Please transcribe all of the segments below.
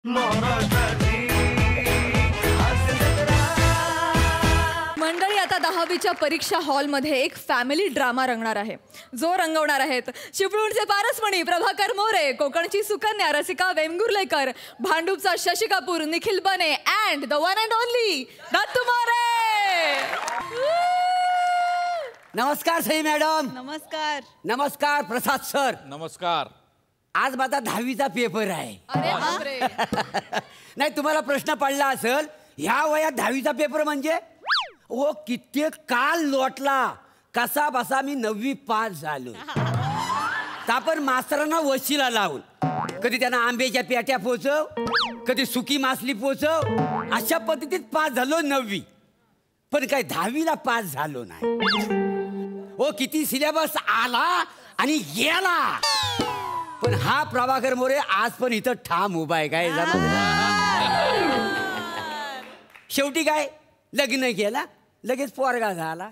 मंडळी, आता 10वीच्या परीक्षा हॉलमध्ये एक फॅमिली ड्रामा रंगणार आहे, जो रंगवणार आहेत चिपळूणचे पारसमणी प्रभाकर मोरे, कोकणची सुकन्या रसिका वेंगुर्लेकर, भांडूपचा शशी कपूर निखिल बने and the one and only Dattu More. नमस्कार सई मॅडम. नमस्कार. नमस्कार प्रसाद सर. नमस्कार. आज माझा 10वीचा पेपर आहे. अरे बापरे. नाही, तुम्हाला प्रश्न पडला असेल ह्या वयात 10वीचा पेपर म्हणजे ओ कित्येक काल लोटला, कसा बसा मी 9वी पास झालो. आपण मास्तरांना वशिला लावून कधी त्यांना आंब्याच्या पेट्या पोचव, कधी सुकी मासली पोचव, अशा पद्धतीत पास झालो 9वी. पण काय 10वीला पास झालो नाही. ओ किती सिलेबस आला आणि गेला. पण हा प्रभाकर मोरे आज पण इथं ठाम उभा आहे. काय शेवटी काय लग्न केला, लगेच पोरगा झाला.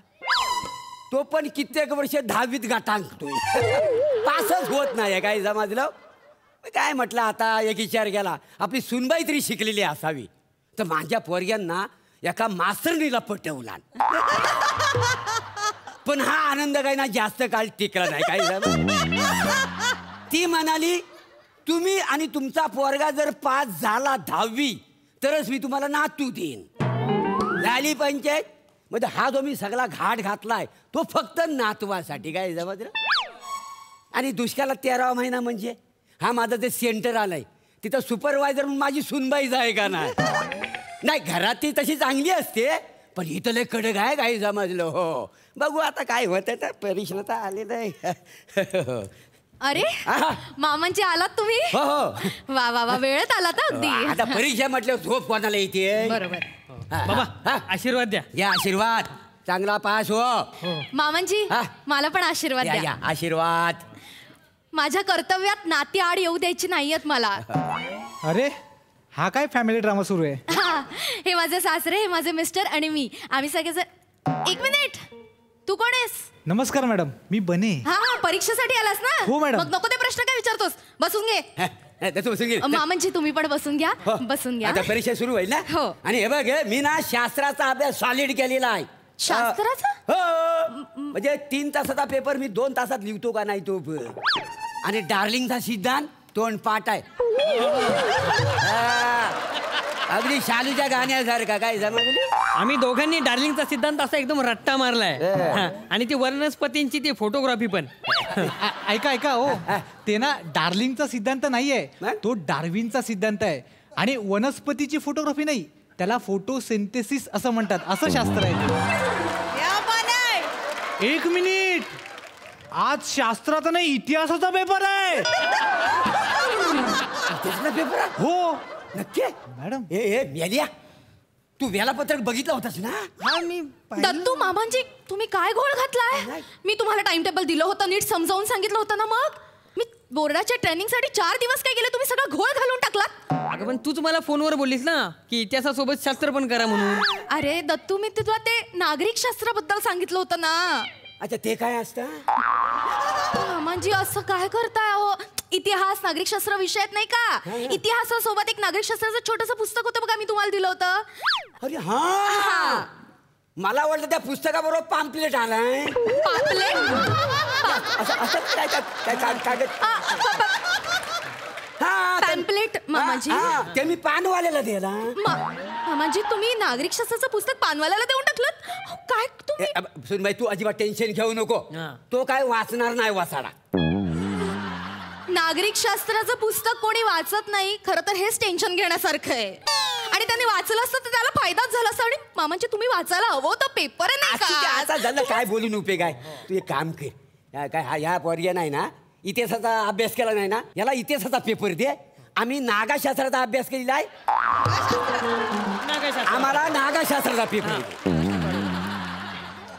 तो पण कित्येक वर्ष 10वीत गाठांकतोय, पासच होत नाही. काय समजलं. काय म्हटलं आता एक विचार केला, आपली सुनबाई तरी शिकलेली असावी. तर माझ्या पोरग्यांना एका मास्तरणीला पटवला. पण हा आनंद काय ना जास्त काळ टिकला नाही. काय ती म्हणाली, तुम्ही आणि तुमचा पोरगा जर पास झाला 10वी तरच मी तुम्हाला नातू देईन. झाली पंचायत. म्हणजे हा जो मी सगळा घाट घातलाय तो फक्त नातवासाठी. काय समजलं. आणि दुष्काळाला 13वा महिना म्हणजे हा माझं जे सेंटर आलंय तिथं सुपरवायझर म्हणून माझी सुनबाईच आहे का नाही. नाही, घरात ती तशी चांगली असते, पण इथं लय कडक आहे. काय समजलं. हो, बघू आता काय होतं. तर परीक्षेला तर आलेलं आहे. अरे मामांची आलात तुम्ही. हो हो. वा वा वा, वेळेत आलात अगदी. आता परीक्षा म्हटल्यावर झोप कोणाला येते. बरोबर. बाबा आशीर्वाद द्या. या आशीर्वाद. चांगला पास हो. मामांची मला पण आशीर्वाद या द्या. या आशीर्वाद. माझ्या कर्तव्यात नाती आड येऊ द्यायची नाहीयेत मला. अरे हा काय फॅमिली ड्रामा सुरू आहे. हे माझे सासरे, हे माझे मिस्टर आणि मी. आम्ही सगळेजण. एक मिनिट, तू कोण आहेस. नमस्कार मॅडम, मी बने. हा, परीक्षेसाठी आलास ना. हो मॅडम. मग नको ते प्रश्न काय विचारतोस. बसून घे. बसून घे. मामांची तुम्ही पण बसून घ्या. बसून घ्या. आता परीक्षा सुरू होईल ना. हो. आणि हे बघ, मी ना शास्त्राचा अभ्यास सॉलिड केलेला आहे. शास्त्राचा. हो, म्हणजे 3 तासाचा पेपर मी 2 तासात लिहितो का नाही तो. आणि डार्लिंगचा सिद्धांत तोंडपाठ आहे. अगदी शालूच्या गाण्यासारखा. काय समजलं. आम्ही दोघांनी डार्लिंगचा सिद्धांत असा एकदम रट्टा मारलाय. आणि ती वनस्पतींची ती फोटोग्राफी पण. ऐका ऐका हो, ते ना डार्लिंगचा सिद्धांत नाहीये, तो डार्विनचा सिद्धांत आहे. आणि वनस्पतीची फोटोग्राफी नाही, त्याला फोटोसिंथेसिस असं म्हणतात. असं शास्त्र आहे. एक मिनिट, आज शास्त्राचा नाही इतिहासाचा पेपर आहे. पेपर. हो नक्की मॅडम. हे मेलिया, तू वेळापत्रक बघितलं होतास ना. हा मी दत्तू मामांची, तुम्ही काय घोळ घातलाय. मी तुम्हाला टाइम टेबल दिलं होतं, नीट समजावून सांगितलं होतं ना. मग मी बोर्डाच्या ट्रेनिंगसाठी 4 दिवस काय केले, तुम्ही सगळं घोळ घालून टाकलात. अगं पण तूच मला फोनवर बोललीस ना की इतिहासासोबत शास्त्र पण करा म्हणून. अरे दत्तू, मी तुला ते नागरिक शास्त्राबद्दल सांगितलं होतं ना. अच्छा, ते काय असतं. मामांजी असं काय करताय हो. इतिहास नागरिकशास्त्र विषयात नाही का. इतिहासासोबत एक नागरिकशास्त्राचं छोटंसं पुस्तक होतं बघा, मी तुम्हाला दिलं होतं. अरे हा, मला वाटलं त्या पुस्तकाबरोबर पॅम्पलेट आलाय. पॅम्पलेट मामाजी. ते मी पानवाल्याला दिला. मामाजी, तुम्ही नागरिकशास्त्राचं पुस्तक पानवाल्याला देऊन टाकलं. काय तुम्ही. सुनबाई, तू अजिबात टेन्शन घेऊ नको. तो काय वाचणार नाही वाचाडा. नागरिकशास्त्राचं पुस्तक कोणी वाचत नाही. खरं तर हेच टेन्शन घेण्यासारखं आहे. आणि त्याने वाचलं असतं तर त्याला फायदाच झाला असता. आणि मामांची तुम्ही वाचायला हवं तर पेपर नाही का. आता झालं काय बोलून उपयोग आहे. तू एक काम कर, काय ह्या पोरग्या नाही ना इतिहासाचा अभ्यास केला नाही ना, याला इतिहासाचा पेपर दे. आम्ही नागाशास्त्राचा अभ्यास केलेला आहे, आम्हाला नागाशास्त्राचा पेपर.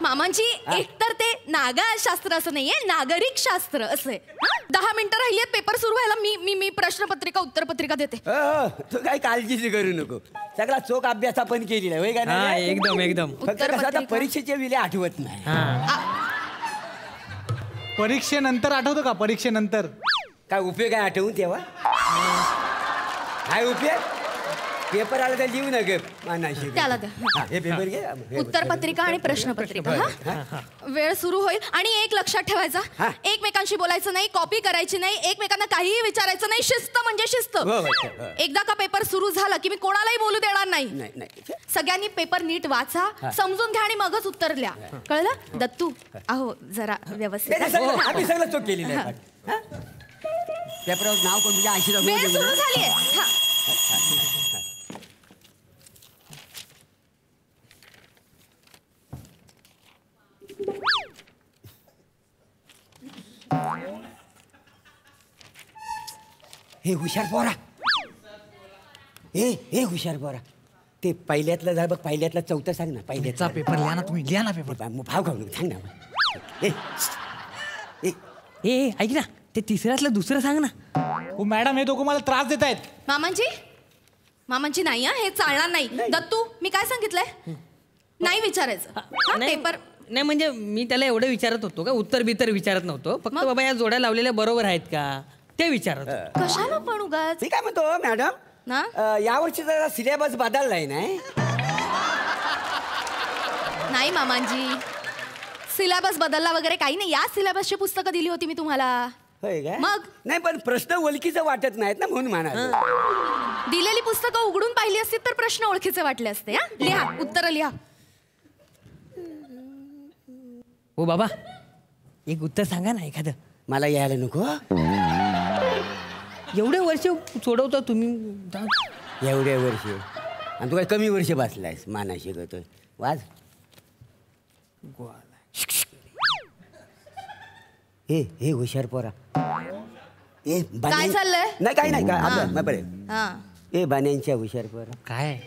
मामांची, एकतर ते नागाशास्त्र असं नाहीये, नागरिक शास्त्र असं. 10 मिनिटं राहिली पेपर सुरू व्हायला. मी मी प्रश्नपत्रिका उत्तरपत्रिका देते. तू काही काळजी करू नको. सगळा चोख अभ्यास आपण केलेला आहे का नाही. एकदम एकदम. फक्त कसं परीक्षेचे वेळे आठवत नाही. परीक्षेनंतर आठवतं का. परीक्षेनंतर काय उपयोग आहे आठवून तेव्हा. काय उपयोग पेपर आला तर लिहू नका मानाशी त्याला द्या. हे पेपर घे उत्तरपत्रिका आणि प्रश्नपत्रिका हा वेळ सुरू होईल आणि एक लक्षात हा. ठेवायचा एकमेकांशी बोलायचं नाही कॉपी करायची नाही एकमेकांना काहीही विचारायचं नाही शिस्त म्हणजे शिस्त हो. एकदा का पेपर सुरू झाला की मी कोणालाही बोलू देणार नाही नाही नाही सगळ्यांनी पेपर नीट वाचा समजून घ्या आणि मगच उत्तर द्या कळलं दत्तू अहो जरा व्यवस्थित आम्ही सगळं चोक केलेलं आहे पण. हा? पेपरावर नाव कोण तुझ्या वेळ सुरू आशीर्वाद झालीये हा. हे हुशार पोरा हे हुशार पोरा ते पहिल्यातलं जा बघ पहिल्यातलं चौथं सांग ना चा पहिल्याचा पेपर लिहा ना तुम्ही लिहा ना पेपर भाव खाऊ नको सांग ना ए ऐक ना ते तिसऱ्यातलं दुसरं सांग ना. हो मॅडम हे दोघं मला त्रास देत आहेत. मामांची नाही हा हे चालणार नाही दत्तू मी काय सांगितलंय नाही विचारायचं हा नाही पेपर नाही, म्हणजे मी त्याला एवढं विचारत होतो का उत्तर बितर विचारत नव्हतो फक्त मग? बाबा या जोड्या लावलेल्या बरोबर आहेत का ते विचारत होतो. कशाला पण उगाच मी काय म्हणतो मॅडम ना यावर्षी जरा सिलेबस बदललाय नाही नाही मामांजी सिलेबस बदलला वगैरे काही नाही या सिलेबसची पुस्तकं दिली होती मी तुम्हाला होय काय मग? नाही पण प्रश्न ओळखीचं वाटत नाहीत ना म्हणून म्हणा दिलेली पुस्तकं उघडून पाहिली असती तर प्रश्न ओळखीचे वाटले असते हा लिहा उत्तर लिहा हो बाबा एक उत्तर सांगा ना एखादं. मला यायला नको एवढे वर्ष सोडवता तुम्ही. एवढ्या वर्ष आणि तू काय कमी वर्ष बसलायस माना शिकवतोय वाज हे हुशार पोरा काय चाललंय? नाही काही नाही काय हा. आपलं बरे हा ए बाण्यांच्या हुशार पोरा काय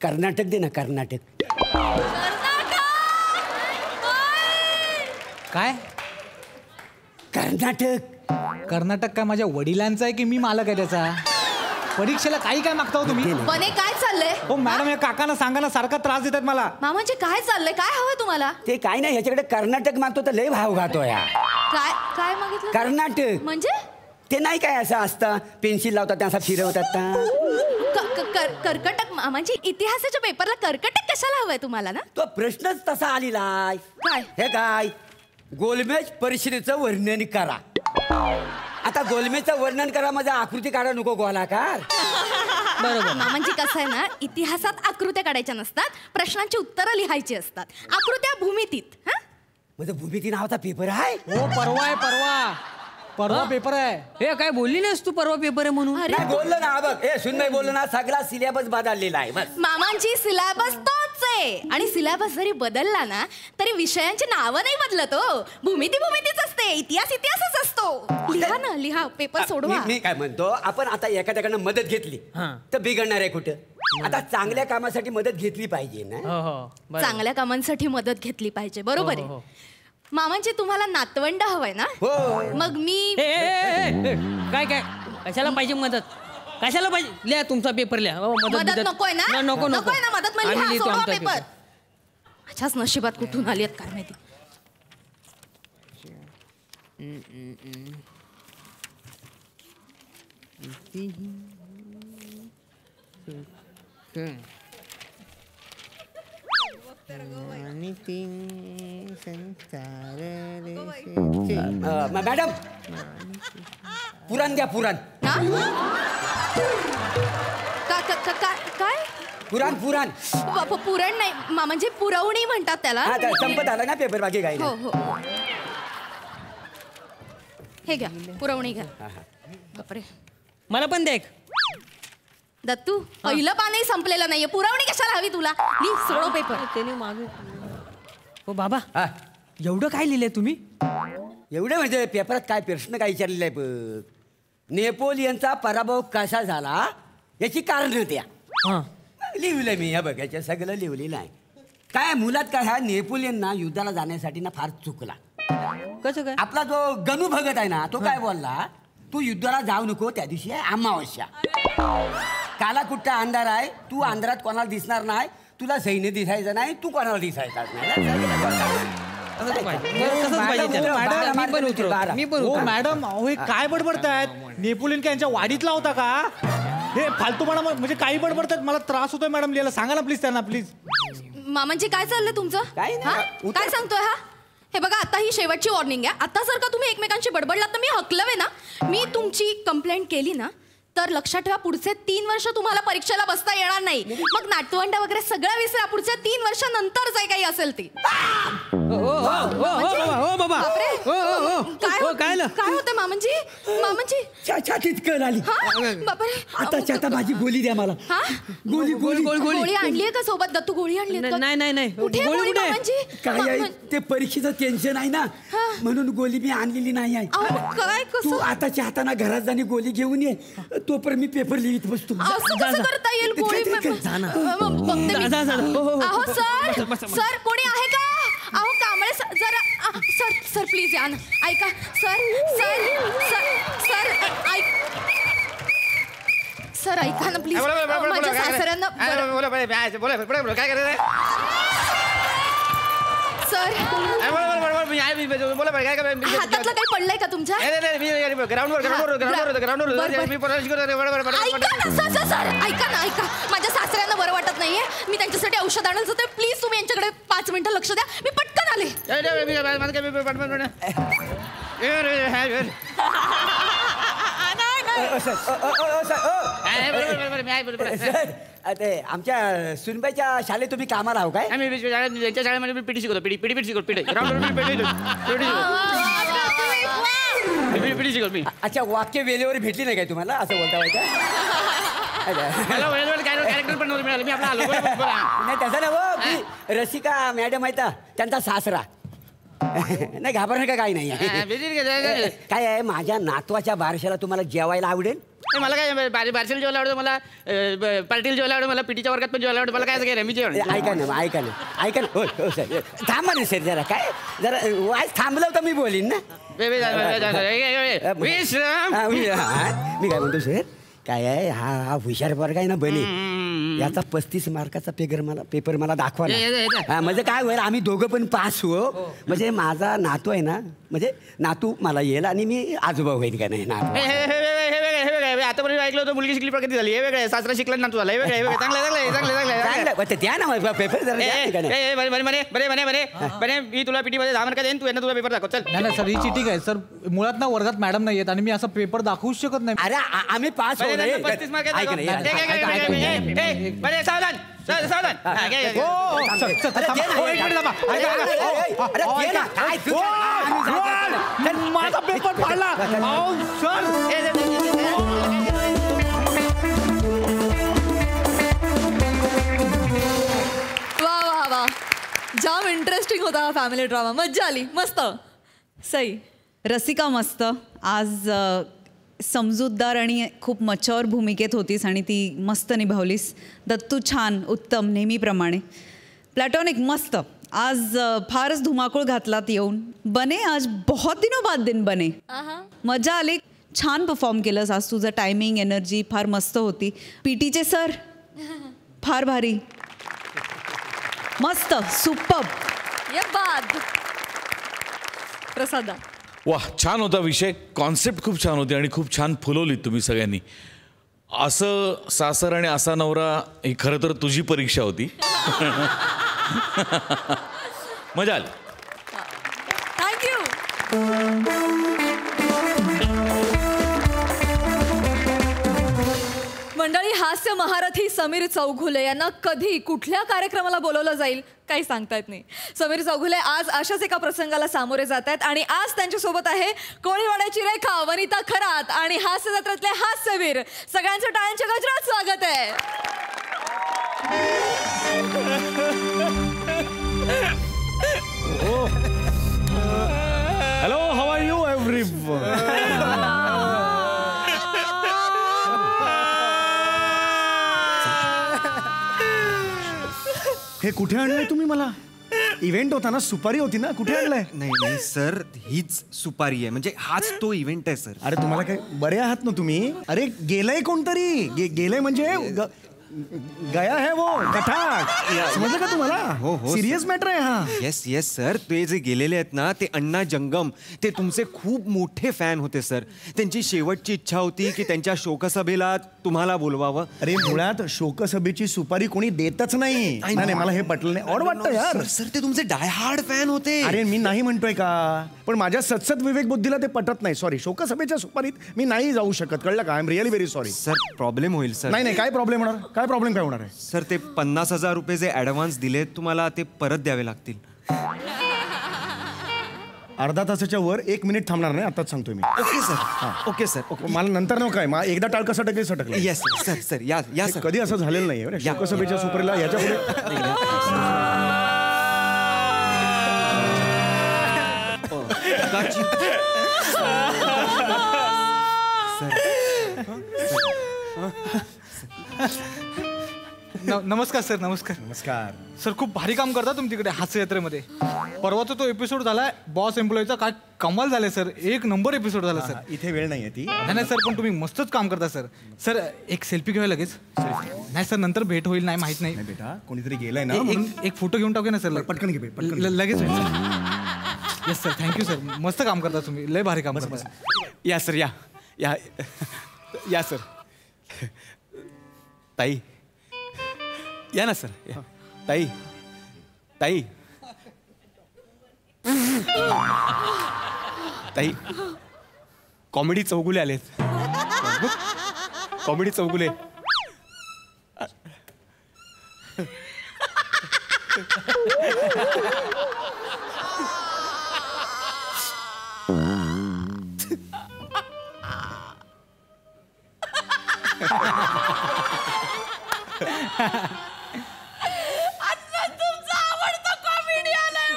कर्नाटक दे ना कर्नाटक काय कर्नाटक कर्नाटक काय माझ्या वडिलांचा आहे की मी मालक आहे त्याचा परीक्षेला काही काय मागता हो तुम्ही बने काय चाललंय हो मॅडम या काकांना सांगा ना सारखा त्रास देतात मला. मामांजी काय चाललंय काय हवंय तुम्हाला ते काय नाही ह्याच्याकडे कर्नाटक मागतो तर लय भाव खातो या काय काय मागितलं कर्नाटक म्हणजे ते नाही काय असं असतं पेन्सिल लावतात त्या असं फिरवतात कर्कटक मामांजी इतिहासाच्या पेपरला कर्कटक कशाला हवंय तुम्हाला ना तो प्रश्नच तसा आलेला आहे. काय? हे काय गोलमेज परिषदेचं वर्णन करा आता गोलमेजचं वर्णन करा माझा आकृती काढा नको गोलाकार बरोबर. मामांजी कसं आहे ना इतिहासात आकृत्या काढायच्या नसतात प्रश्नांची उत्तरं लिहायची असतात आकृत्या भूमितीत हा माझं भूमिती नावाचा पेपर आहे हो परवा आहे परवा पेपर आहे. हे काय बोलली नाहीस तू परवा पेपर आहे म्हणून. अरे नाही बोललो ना बघ हे सुनबाई बोललो ना सगळा सिलेबस बदललेला आहे बस मामांची सिलेबस तोच आहे आणि सिलेबस जरी बदलला ना तरी विषयांची नावं नाही बदलत हो भूमितीच असते इतिहास इतिहासच असतो लिहा ना लिहा पेपर सोडवा मी काय म्हणतो आपण आता एखाद्याकडनं मदत घेतली हा. तर बिघडणार आहे कुठं आता चांगल्या कामासाठी मदत घेतली पाहिजे ना हो हो बरोबर. चांगल्या कामांसाठी मदत घेतली पाहिजे बरोबर हो, हो, आहे मामांची तुम्हाला नातवंड हवंय ना हो मग मी ए, ए, ए, ए, काय काय कशाला पाहिजे मदत कशाला पाहिजे लिहा तुमचा पेपर लिहा हो, मदत बिदत. नकोय ना नको नको नकोय ना मदत म्हणजे आम्ही लिहा, लिहितो सोडवा आमचा पेपर पेपर. अच्छाच नशिबात कुठून आली आहेत काय माहिती मॅडम पुराण द्या पुराण हा? काय पुराण पुराण पुरण नाही म्हणजे पुरवणी म्हणतात त्याला हा संपत आला ना पेपर बाकी काही हो नाही हो हे घ्या पुरवणी घ्या बापरे मला पण देख दत्तू पहिलं पानही संपलेलं नाहीये पुरवणी कशाला हवी तुला ली सोडव पेपर त्याने मागे हो बाबा हा. एवढं काय लिहिलंय तुम्ही एवढे म्हणजे पेपरात काय प्रश्न काय विचारलेला आहे बघ नेपोलियनचा पराभव कसा झाला याची कारण द्या हा लिहिलंय मी या बघ याच्या सगळं लिहिलेलं आहे काय मुलात काय हा नेपोलियन ना युद्धाला जाण्यासाठी ना फार चुकला कसं काय आपला जो गणू भगत आहे ना तो काय बोलला तू युद्धाला जाऊ नको त्या दिवशी आहे अमावस्या काला कुठचा अंधार आहे तू अंधारात कोणाला दिसणार नाही तुला सैन्य दिसायचं नाही तू कोणाला दिसायचा तसंच पाहिजे. बरं, तसंच पाहिजे त्याला. बारा, मी पण उतरवतो. मी पण हो उतरवतो. मॅडम अहो हे काय बडबडतायत नेपोलियन काय यांच्या वाडीतला होता का हे फालतूपणा म्हणजे काही बडबडतात, मला त्रास होतोय मॅडम लिहायला. सांगा ना प्लीज त्यांना, प्लीज. मामांजी काय चाललंय तुमचं? काही नाही. हा? काय सांगतोय हा? हे बघा, आता ही शेवटची वॉर्निंग आहे. आता जर का तुम्ही एकमेकांशी बडबडलात तर मी हकलवे ना. मी तुमची कंप्लेंट केली ना तर लक्षात ठेवा, पुढचे 3 वर्ष तुम्हाला परीक्षेला बसता येणार नाही. मग नातवंड वगैरे सगळं विसरा. पुढच्या 3 वर्षानंतर जे काही असेल ते. काय होतं मामांजी? मामांजी छातीत कळ आली. बापरे, आता माझी गोळी द्या मला. हा? गोळी आणलीये का सोबत? दत्तू गोळी आणली? नाही. कुठे गोळी मामांजी? काय आहे ते परीक्षेचं टेन्शन आहे ना, म्हणून गोळी मी आणलेली नाही आहे. काय तू कसं आताच्या हाताना घरात जाणी गोळी घेऊन ये, तोपर्यंत मी पेपर लिहित बसतो. असं कसं करता येईल? गोळी अहो सर कोणी आहे का? अहो कांबळे जरा सर प्लीज या ना. ऐका सर ऐका ना प्लीज. माझ्या सासऱ्यांना काय करायचं सर हातातलं काही पडलंय का तुमच्या? ग्राउंडवर ऐका ना माझ्या सासऱ्यांना बरं वाटत नाहीये. मी त्यांच्यासाठी औषध आणत होते. प्लीज तुम्ही यांच्याकडे 5 मिनिटं लक्ष द्या. मी पटकन आले. ते आमच्या सुनबाईच्या शाळेत तुम्ही कामाला आहो काय? त्यांच्या शाळेमध्ये पिटी शिकवतो. पिटी शिकवतो. पिटी शिकवतो मी. अच्छा, वाक्य वेळेवर भेटली नाही काय तुम्हाला असं बोलता व्हायचं? कॅरेक्टर पण नव्हतं मिळालं. मी आपला आलो. नाही तसं ना हो, मी रसिका मॅडम आहेत त्यांचा सासरा. नाही घाबर नका, काही नाही. काय आहे, माझ्या नातवाच्या बारशाला तुम्हाला जेवायला आवडेल? मला काय बारशाला जेवायला आवडतं, मला पार्टीला जेवायला आवडतं, मला पिटीच्या वर्गात पण जेवायला आवडतं. मला काय काय मी जेवण ऐका ना हो सर, थांबा ना सर जरा. काय जरा वाईस थांबलं तर मी बोलीन ना. मी काय म्हणतो सर, काय आहे हा हुशार वर्ग आहे ना बने, याचा 35 मार्काचा पेपर मला दाखवा ना. म्हणजे काय होईल, आम्ही दोघं पण पास हो. म्हणजे माझा नातू आहे ना, म्हणजे नातू मला येईल आणि मी आजोबा होईल का नाही नातू. आतापर्यंत ऐकलं होतं मुलगी शिकली प्रगती झाली. हे वेगळं सासरा शिकला नातू झाला. हे वेगळं चांगलं द्या ना पेपर बरे. मी तुला पिटी मध्ये 10 मार्क देईन, तू यांना तुला पेपर दाखव. चल. नाही सर, ही चिटिंग आहे सर. मुळात ना वर्गात मॅडम नाही येत आणि मी असा पेपर दाखवूच शकत नाही. अरे आम्ही पास 35 मार्क माझा पेपर पाडला वा जाम इंटरेस्टिंग होता हा फॅमिली ड्रामा. मज्जा आली. मस्त. सई. रसिका मस्त. आज समजूतदार आणि खूप मच्युअर भूमिकेत होतीस आणि ती मस्त निभावलीस. दत्तू छान, उत्तम नेहमीप्रमाणे. प्लॅटॉनिक मस्त. आज फारच धुमाकूळ घातलात येऊन. बने आज बहुत दिनों बाद दिन बने. मजा आली. छान परफॉर्म केलंस आज. तुझं टायमिंग एनर्जी फार मस्त होती. पीटीचे सर फार भारी. मस्त. सुपर्ब. ये बाद. प्रसादा. वाह, छान होता विषय. कॉन्सेप्ट खूप छान होती आणि खूप छान फुलवलीत तुम्ही सगळ्यांनी. असं सासर आणि असा नवरा ही खरं तर तुझी परीक्षा होती. मजा आली. थँक्यू. मंडळी, हास्य महारथी समीर चौघुले यांना कधी कुठल्या कार्यक्रमाला बोलवलं जाईल काही सांगता येत नाही. समीर चौघुले आज अशाच एका प्रसंगाला सामोरे जात आहेत आणि आज त्यांच्यासोबत आहे कोळीवाड्याची रेखा, वनिता खरात आणि हास्य जत्रातले हास्यवीर. सगळ्यांचं टाळ्यांच्या गजरात स्वागत आहे. Hello, how are you everyone? हे कुठे आणलंय तुम्ही मला? इव्हेंट होता ना, सुपारी होती ना, कुठे आणलंय? नाही सर, हीच सुपारी आहे. म्हणजे हाच तो इव्हेंट आहे सर. अरे तुम्हाला काय बरे आहात ना तुम्ही? अरे गेलंय कोणतरी. गेलंय म्हणजे गया है वो कटाक समजलं का तुम्हाला? हो, हो, सिरियस मॅटर आहे हा. येस येस सर, ते जे गेलेले आहेत ना ते अण्णा जंगम, ते तुमचे खूप मोठे फॅन होते सर. त्यांची शेवटची इच्छा होती की त्यांच्या शोकसभेला तुम्हाला बोलवावं. अरे मुळात शोकसभेची सुपारी कोणी देतच नाही. नाही मला हे पटलं नाही. ऑड वाटतं यार. सर ते तुमचे डाय हार्ड फॅन होते. अरे मी नाही म्हणतोय का, पण माझ्या सतसत विवेक बुद्धीला ते पटत नाही. सॉरी, शोकसभेच्या सुपारीत मी नाही जाऊ शकत, कळलं का? I am really very sorry. Sir problem होईल सर. नाही काय प्रॉब्लेम होणार? काय प्रॉब्लेम काय होणार आहे? सर ते 50,000 रुपये जे ऍडव्हान्स दिले तुम्हाला ते परत द्यावे लागतील. अर्धा तासाच्या वर 1 मिनिट थांबणार नाही, आताच सांगतोय मी. Okay sir. Okay sir. Okay. मला नंतर नको काय, मला एकदा टाळकं सटकली सटकलं. Yes sir. सर या या सर. कधी असं झालेलं नाही शोकसभेच्या सुपारीला याच्या पुढे. नमस्कार सर. नमस्कार. नमस्कार सर. खूप भारी काम करता तुम्ही तिकडे हास्य यात्रेमध्ये. परवाचा तो एपिसोड झालाय बॉस एम्प्लॉईचा, काय कमाल झालाय सर. 1 नंबर एपिसोड झाला सर. इथे वेळ नाहीये ती. नाही सर, पण तुम्ही मस्तच काम करता सर. सर एक सेल्फी घ्यावी लगेच. नाही सर, नंतर भेट होईल नाही माहित नाही. बेटा कोणीतरी गेलाय ना. एक फोटो घेऊन टाकूया ना सर. पटकन घे पटकन. लगेच येस सर. Thank you sir. मस्त काम करता तुम्ही, लय भारी काम करता. या सर. या या या सर. ताई या ना सर. ताई ताई ताई कॉमेडी चौगुले आलेत. कॉमेडी चौगुले. तुमचा आवडता कॉमेडी आलाय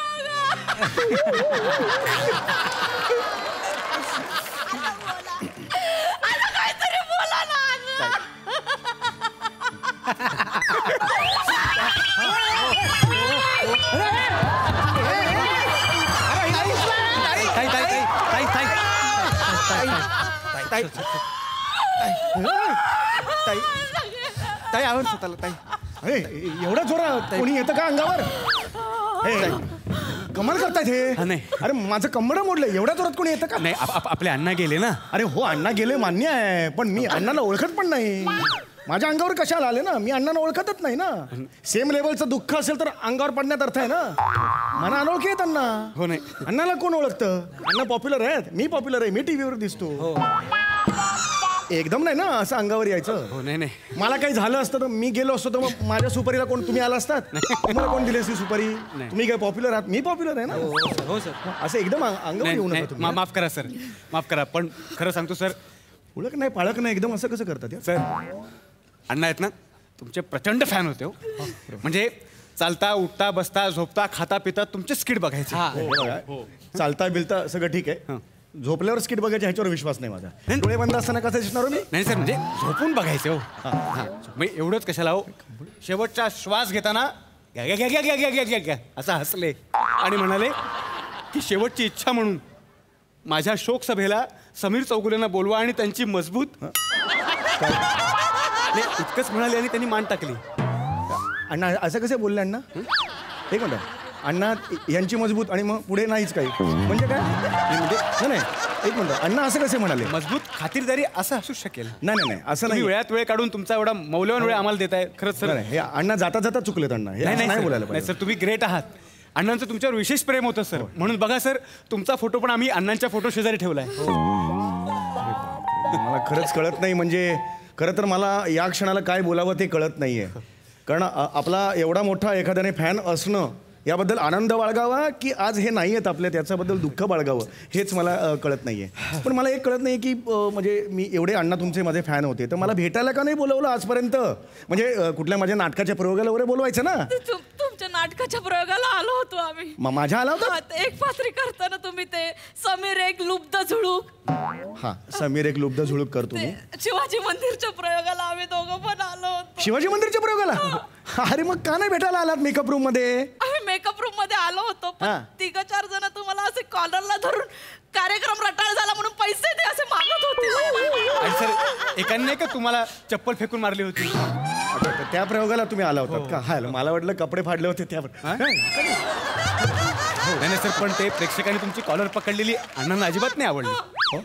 काहीतरी बोला ना. ताई आवड स्वतःला. ताई अरे एवढा जोरात कोणी येतं का अंगावर? कमाल करतायत हे. नाही. अरे माझं कंबरं मोडलं. एवढ्या जोरात कोणी येतं का? नाही आपले अण्णा गेले ना. अरे हो, अण्णा गेले मान्य आहे, पण मी अण्णाला ओळखत पण नाही. माझ्या अंगावर कशाला आले ना? मी अण्णांना ओळखतच नाही ना. सेम लेवलचं दुःख असेल तर अंगावर पडण्यात अर्थ आहे ना. मला अनोळखी आहेत अण्णा. हो नाही. अण्णाला कोण ओळखतं? अण्णा पॉप्युलर आहेत, मी पॉप्युलर आहे, मी टीव्हीवर दिसतो. एकदम नाही ना असं अंगावर यायचं. हो नाही. मला काही झालं असतं तर मी गेलो असतो तर मग माझ्या सुपारीला कोण तुम्ही आला असतात? तुम्हाला कोण दिली असती सुपारी? तुम्ही काय पॉप्युलर आहात? मी पॉप्युलर आहे ना. हो सर. असं एकदम अंगावर येऊ नका तुम्ही. माफ करा सर. माफ करा. पण खरं सांगतो सर, ओळख नाही पाळख नाही एकदम असं कसं करतात सर? अण्णा आहेत ना तुमचे प्रचंड फॅन होते हो. म्हणजे चालता उठता बसता झोपता खाता पिता तुमचे स्किट बघायचे. चालता बिलता सगळं ठीक आहे. झोपल्यावर स्किट बघायच्या ह्याच्यावर विश्वास नाही माझा. डोळे बंद असताना कसं दिसणार मी? नाही सर, म्हणजे झोपून बघायचे हो. मग एवढंच कशाला हो. शेवटचा श्वास घेताना घ्या असं हसले आणि म्हणाले की शेवटची इच्छा म्हणून माझ्या शोक सभेला समीर चौगुलेंना बोलवा आणि त्यांची मजबूत. इतकंच म्हणाले आणि त्यांनी मान टाकली. अण्णा असं कसे बोलले अण्णा? एक मिनिट. अण्णा यांची मजबूत आणि मग पुढे नाहीच काही म्हणजे काय? म्हणजे नाही एक मिनिट. अण्णा असं कसे म्हणाले? मजबूत खातिरदारी असं असू शकेल. नाही असं नाही. वेळात वेळ काढून तुमचा एवढा मौल्यवान वेळ आम्हाला देताय. खरंच सर. हे अण्णा जाता जाता चुकलेत अण्णा. नाही बोलायला नाही सर, तुम्ही ग्रेट आहात. अण्णांचं तुमच्यावर विशेष प्रेम होतं सर. म्हणून बघा सर, तुमचा फोटो पण आम्ही अण्णांच्या फोटो शेजारी ठेवलाय. मला खरंच कळत नाही. म्हणजे खरं तर मला या क्षणाला काय बोलावं ते कळत नाहीये. कारण आपला एवढा मोठा एखाद्याने फॅन असणं याबद्दल आनंद बाळगावा की आज हे नाही आहेत आपल्या त्याच्याबद्दल दुःख बाळगावं हेच मला कळत नाहीये. पण मला एक कळत नाही की म्हणजे मी एवढे अण्णा तुमचे माझे फॅन होते तर मला भेटायला का नाही बोलवलं आजपर्यंत? म्हणजे कुठल्या माझ्या नाटकाच्या प्रयोगाला वगैरे बोलवायचं ना. तुमच्या नाटकाच्या प्रयोगाला आलो होतो आम्ही. माझ्या आला होता? एक पात्री करताना तुम्ही ते समीर एक लुब्ध झुळूक. हा, समीर एक लुब्ध झुळूक करतो मी. शिवाजी मंदिरच्या प्रयोगाला आम्ही दोघं पण आलो होतो. शिवाजी मंदिरच्या प्रयोगाला? अरे मग का नाही भेटायला आलात मेकअप रूम मध्ये? आम्ही मेकअप रूम मध्ये आलो होतो पण 3-4 जण तुम्हाला असे कॉलरला धरून कार्यक्रम रटाळ झाला म्हणून पैसे ते असे मागत होते. सर एकाने नाही का तुम्हाला चप्पल फेकून मारली होती? त्या प्रयोगाला तुम्ही आला होतात का? हा, मला वाटलं कपडे फाडले होते त्यावर. नाही सर, पण ते प्रेक्षकांनी तुमची कॉलर पकडलेली अण्णांना अजिबात नाही आवडली.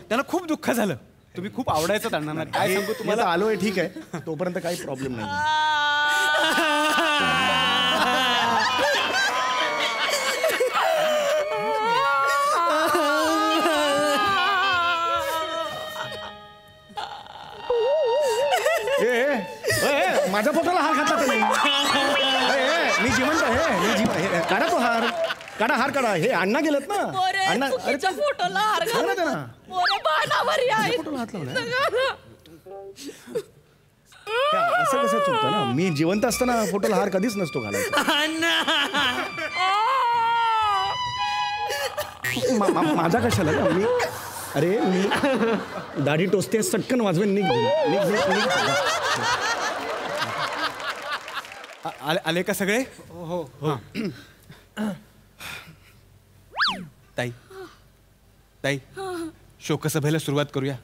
त्यांना खूप दुःख झालं. तुम्ही खूप आवडायचं अण्णांना. काय सांगू तुम्हाला आलोय, ठीक आहे, तोपर्यंत काही प्रॉब्लेम नाही. माझ्या फोटोला हार घातला तुम्ही. मी जिवंत आहे. काढा तो हार, काढा हार काढा. हे अण्णा गेलेत ना. अण्णा फोटोला हार फोटोला हात लावलाय. असं कसं चुकतं ना. मी जिवंत असताना फोटोला हार कधीच नसतो घालायचा. माझा कशाला ना. मी अरे मी दाढी टोचते, सटकन वाजवेन. निघ. आले का सगळे? हो. ताई शोकसभेला सुरुवात करूया.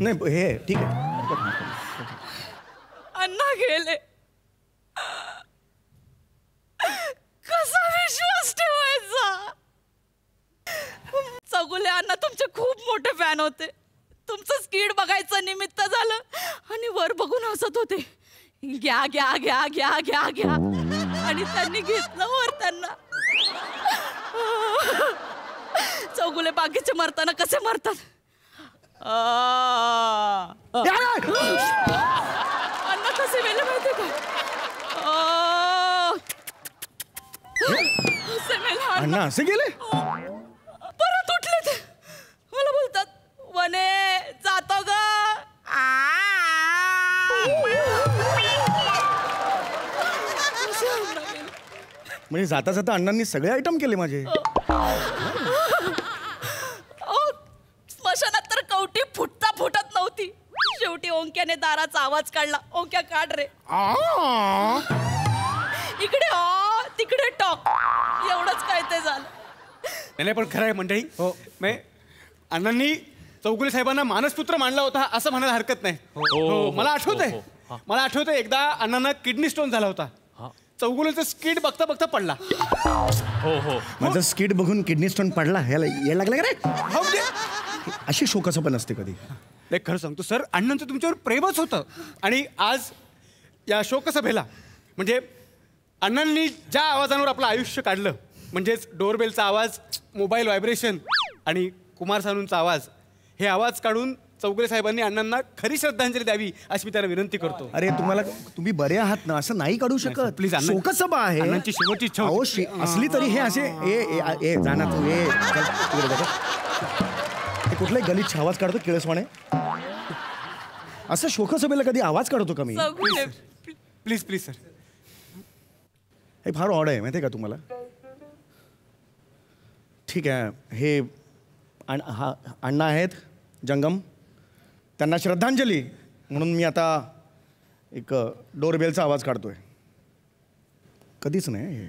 नाही हे ठीक आहे. अण्णा गेले, कसा विश्वास ठेवायचा? चौगुले अण्णा तुमचे खूप मोठे फॅन होते. तुमचं स्किट बघायचं निमित्त झालं आणि वर बघून हसत होते. घ्या घ्या घ्या घ्या घ्या घ्या आणि त्यांनी घेतलं वर त्यांना. चौगुले बाकीचे मरताना कसे मरतात? अण्णा कसे मेले माहिती का? अण्णा असे गेले? परत उठले ते. मला बोलतात, वने जातो ग. म्हणजे जाता जाता अण्णांनी सगळे आयटम केले माझे. स्मशानात तर कवटी फुटत नव्हती. शेवटी ओंक्याने दाराचा आवाज काढला. ओंक्या काढ रे. इकडे तिकडे टॉक. एवढंच काय ते झालं. नाही पण खरं आहे मंडळी. हो, अण्णांनी चौगुले साहेबांना मानसपुत्र मानला होता असं म्हणायला हरकत नाही. मला आठवतंय एकदा अण्णांना किडनी स्टोन झाला होता. चौगुलेचं स्किट बघता बघता पडला. माझं स्किट बघून किडनी स्टोन पडला. यायला लागलं का रे? अशी शोकाचं पण असते कधी. नाही खरं सांगतो सर, अण्णांचं तुमच्यावर प्रेमच होतं. आणि आज या शोकसभेला म्हणजे अण्णांनी ज्या आवाजांवर आपलं आयुष्य काढलं, म्हणजेच डोरबेलचा आवाज, मोबाईल व्हायब्रेशन आणि कुमार सानूंचा आवाज, हे आवाज काढून चौगुले साहेबांनी अण्णांना खरी श्रद्धांजली द्यावी अशी मी त्यांना विनंती करतो. अरे तुम्ही बरे आहात ना? असं नाही काढू शकत. प्लीज. शोकसभा आहे. अण्णांची शेवटची इच्छा असली तरी हे असे जाणार तू. हे कुठल्याही गलीत आवाज काढतो किळसवाणे. असं शोकसभेला कधी आवाज काढतो का मी? Please sir. हे फार ऑड आहे माहिती आहे का तुम्हाला? ठीक आहे, हे अण्णा आहेत जंगम, त्यांना श्रद्धांजली म्हणून मी आता एक डोरबेलचा आवाज काढतोय. कधीच नाही.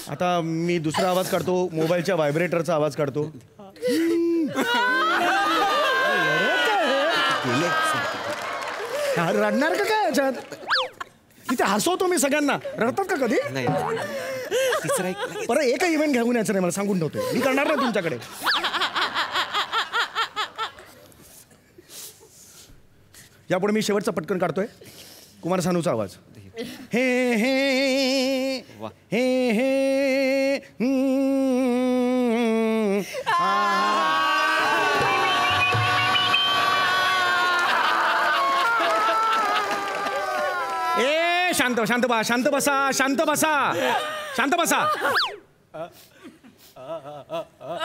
आता मी दुसरा आवाज काढतो, मोबाईलच्या व्हायब्रेटरचा आवाज काढतो. रडणार का काय याच्यात? तिथे हसवतो मी सगळ्यांना. रडतात का कधी? परत एकही इव्हेंट घेऊन यायचं नाही, मला सांगून ठेवतोय. मी करणार नाही तुमच्याकडे. यापुढे मी शेवटचा पटकन काढतोय कुमार सानूचा आवाज. हे हे हे हे ए शांत बसा.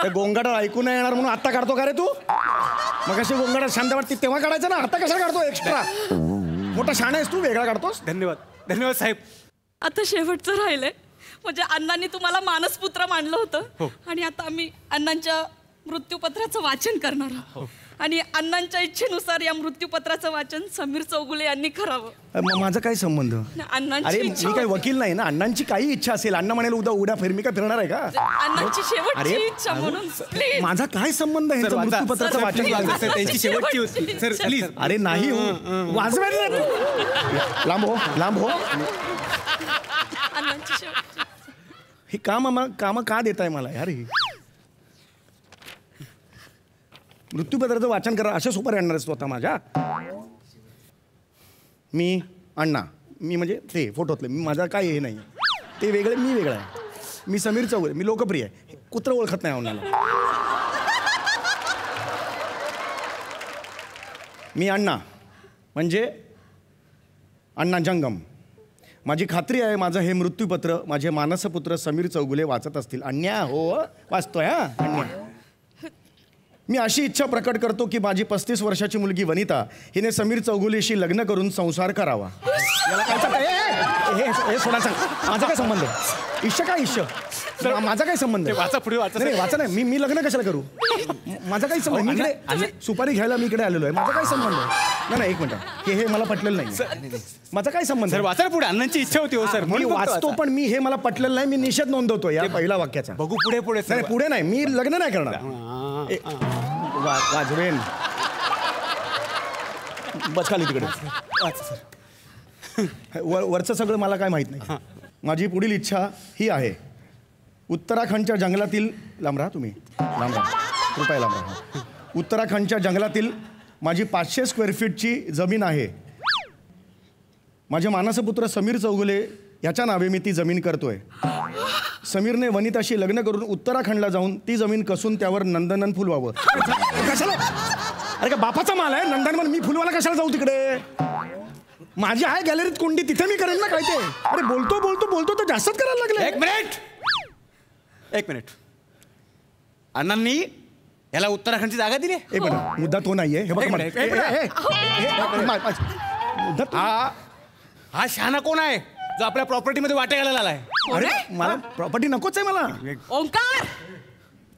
ते गोंगाट ऐकू नाही येणार म्हणून आता काढतो का रे तू? मग अशी गोंगाट शांत वाटते तेव्हा काढायचं ना. आता कशाला काढतो एक्स्ट्रा? मोठा शाणा आहेस तू, वेगळा काढतोस. धन्यवाद साहेब. आता शेवटचं राहिलंय. म्हणजे अण्णांनी तुम्हाला मानसपुत्र मानलं होतं आणि आता आम्ही अण्णांच्या मृत्यूपत्राचं वाचन करणार आहोत आणि अण्णांच्या इच्छेनुसार या मृत्यूपत्राचं वाचन समीर चौगुले यांनी करावं. माझा काय संबंध? अण्णांची अरे इच्छा मी काही वकील नाही ना. अण्णांची काही इच्छा असेल, अण्णा म्हणाल उद्या उड्या फिर, मी काय फिरणार आहे का? अण्णांची शेवटची इच्छा म्हणून प्लीज. माझा काय संबंध आहे मृत्यूपत्राचं वाचन? त्यांची शेवटची होती सर प्लीज. अरे नाही वाजवायला लांब हो, लांब हो. अण्णांची शेवटची ही काम का देताय मला यार? ही मृत्यूपत्राचं वाचन करा अशा सुपारी आणणार आहेस तू आता माझ्या? मी अण्णा, मी म्हणजे ते फोटोतले, मी माझा काय हे नाही, ते वेगळे मी वेगळं आहे. मी समीर चौगुले, मी लोकप्रिय आहे. कुत्रं ओळखत नाही अण्णाला. मी अण्णा म्हणजे अण्णा जंगम. माझी खात्री आहे माझं हे मृत्यूपत्र माझे मानसपुत्र समीर चौगुले वाचत असतील. अण्णा हो वाचतोय हा अण्णा. मी अशी इच्छा प्रकट करतो की माझी 35 वर्षाची मुलगी वनिता हिने समीर चौगुलेशी लग्न करून संसार करावा. याला काय सोडायचं? माझा काय संबंध? इश्य काय इश्य? माझा काय संबंध? वाचा पुढे वाचा. नाही वाचा नाही, मी लग्न कशाला करू? माझा काही संबंध? मी इकडे सुपारी घ्यायला मी इकडे आलेलो आहे. माझा काय संबंध? नाही एक मिनिट, हे मला पटलेलं नाही. माझा काय संबंध? सर वाचा पुढे. अण्णांची इच्छा होती हो सर. मी वाचतो पण मी हे मला पटलेलं नाही. मी निषेध नोंदवतो या पहिल्या वाक्याचा. बघू पुढे पुढे. नाही पुढे नाही, मी लग्न नाही करणार. वाजवेन बस खाली तिकडे. वरचं सगळं मला काय माहित नाही. माझी पुढील इच्छा ही आहे, उत्तराखंडच्या जंगलातील लांब राहा तुम्ही, लांब राहा कृपया लांब राहा. उत्तराखंडच्या जंगलातील माझी 500 स्क्वेअर फीटची जमीन आहे. माझे मानसपुत्र समीर चौगुले याच्या नावे मी ती जमीन करतोय. समीरने वनिताशी लग्न करून उत्तराखंडला जाऊन ती जमीन कसून त्यावर नंदनवन फुलवावं. कशाला? अरे का बापाचा माल आहे नंदनवन? मी फुलवायला कशाला जाऊ तिकडे? माझी आहे गॅलरीत कोंडी, तिथे मी करेन ना काय ते. अरे बोलतो बोलतो बोलतो तर जास्तच करायला लागले. एक मिनिट. अण्णांनी याला उत्तराखंडची जागा दिली? एक मिनिट, मुद्दा तो नाहीये. हे बघ हा शहाणा कोण आहे जो आपल्या प्रॉपर्टीमध्ये वाटे घालायला आलाय? अरे मला प्रॉपर्टी नकोच आहे मला. ओंकार,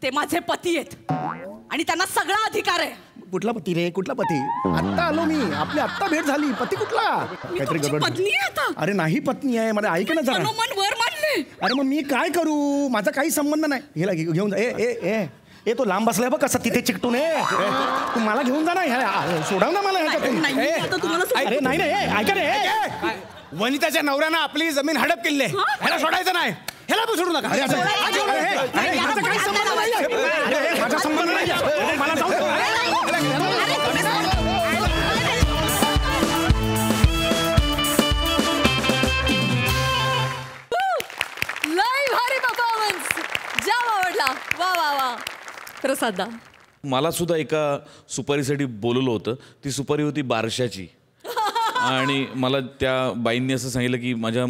ते माझे पती आहेत आणि त्यांना सगळा अधिकार आहे. कुठला पती रे? कुठला पती? आत्ता आलो मी, आपली आत्ता भेट झाली. पती कुठला? काहीतरी गडबड. पत्नी आहे आता. अरे नाही पत्नी आहे, मला ऐक ना जरा. मनोमन वर मानले. अरे मग मी काय करू? माझा काही संबंध नाही. हिला घेऊन जा. ए तो लांब बसलाय बघ कसा तिथे चिकटून. तू मला घेऊन जा ना, सोडव ना मला ह्याच्यातून. अरे नाही नाही ऐका रे, वनिताच्या नवऱ्यानं आपली जमीन हडप केली आहे, ह्याला सोडायचं नाही. ह्याला पण सोडू नका. माझा संबंध नाही, मला जाऊ दे. लय भारी परफॉर्मन्स, जाम आवडला. वा वा वा. प्रसादा, मला सुद्धा एका सुपारीसाठी बोलवलं होतं. ती सुपारी होती बारशाची आणि मला त्या बाईंनी असं सांगितलं की माझ्या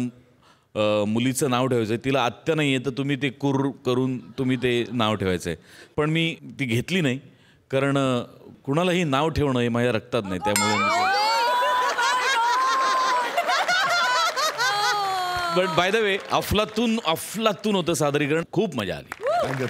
मुलीचं नाव ठेवायचं आहे. तिला आत्या नाही आहे तर तुम्ही ते करून तुम्ही ते नाव ठेवायचं आहे. पण मी ती घेतली नाही कारण कुणालाही नाव ठेवणं हे माझ्या रक्तात नाही. त्यामुळे बट बाय द वे अफलातून होतं सादरीकरण. खूप मजा आली. थँक्यू.